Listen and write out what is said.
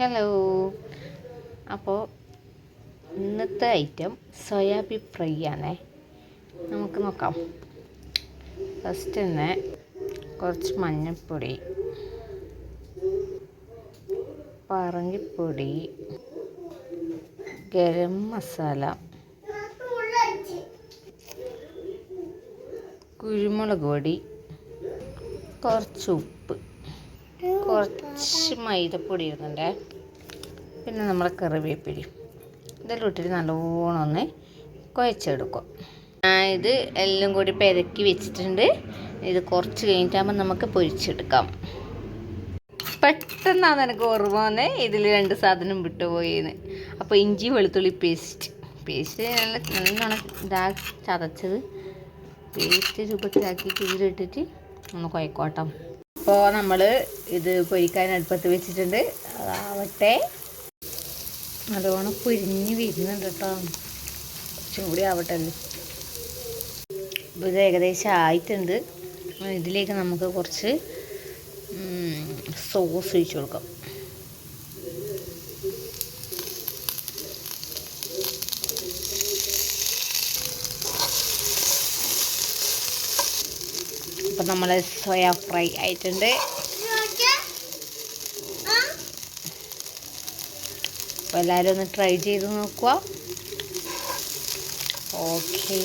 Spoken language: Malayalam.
ഹലോ. അപ്പോൾ ഇന്നത്തെ ഐറ്റം സോയാബീൻ ഫ്രൈ ആണേ. നമുക്ക് നോക്കാം. ഫസ്റ്റ് തന്നെ കുറച്ച് മഞ്ഞൾപ്പൊടി, പറങ്കിപ്പൊടി, ഗരം മസാല, കുരുമുളക് പൊടി, കുറച്ച് ഉപ്പ്, കുറച്ച് മൈദപ്പൊടി ഇടുന്നുണ്ടേ, പിന്നെ നമ്മളെ കറിവേപ്പില ഇതെല്ലാം ഇട്ടിട്ട് നല്ലോണം ഒന്ന് കുഴച്ചെടുക്കും. ഇത് എല്ലാം കൂടി പെരക്കി വെച്ചിട്ടുണ്ട്. ഇത് കുറച്ച് കഴിഞ്ഞിട്ടാകുമ്പോൾ നമുക്ക് പൊരിച്ചെടുക്കാം. പെട്ടെന്നാണ് എനിക്ക് ഓർമ്മ വന്നേ ഇതിൽ 2 സാധനം വിട്ടുപോയിന്ന്. അപ്പോൾ ഇഞ്ചി വെളുത്തുള്ളി പേസ്റ്റ് നല്ലോണം ചതച്ചത് പേസ്റ്റ് രൂപത്തിലാക്കിയിട്ട് ഇതിലിട്ടിട്ട് ഒന്ന് കുഴക്കോട്ടം. അപ്പോൾ നമ്മൾ ഇത് പൊരിക്കാൻ അടുപ്പത്ത് വെച്ചിട്ടുണ്ട്. അതാവട്ടെ. നല്ലോണം പൊരിഞ്ഞ് വരുന്നുണ്ട് കേട്ടോ. കുറച്ചും കൂടി ആവട്ടെ. ഇത് ഏകദേശം ആയിട്ടുണ്ട്. ഇതിലേക്ക് നമുക്ക് കുറച്ച് സോസ് ഒഴിച്ച് കൊടുക്കാം. അപ്പം നമ്മൾ സോയ ഫ്രൈ ആയിട്ടുണ്ട്. അപ്പോൾ എല്ലാവരും ഒന്ന് ട്രൈ ചെയ്ത് നോക്കുക. ഓക്കേ.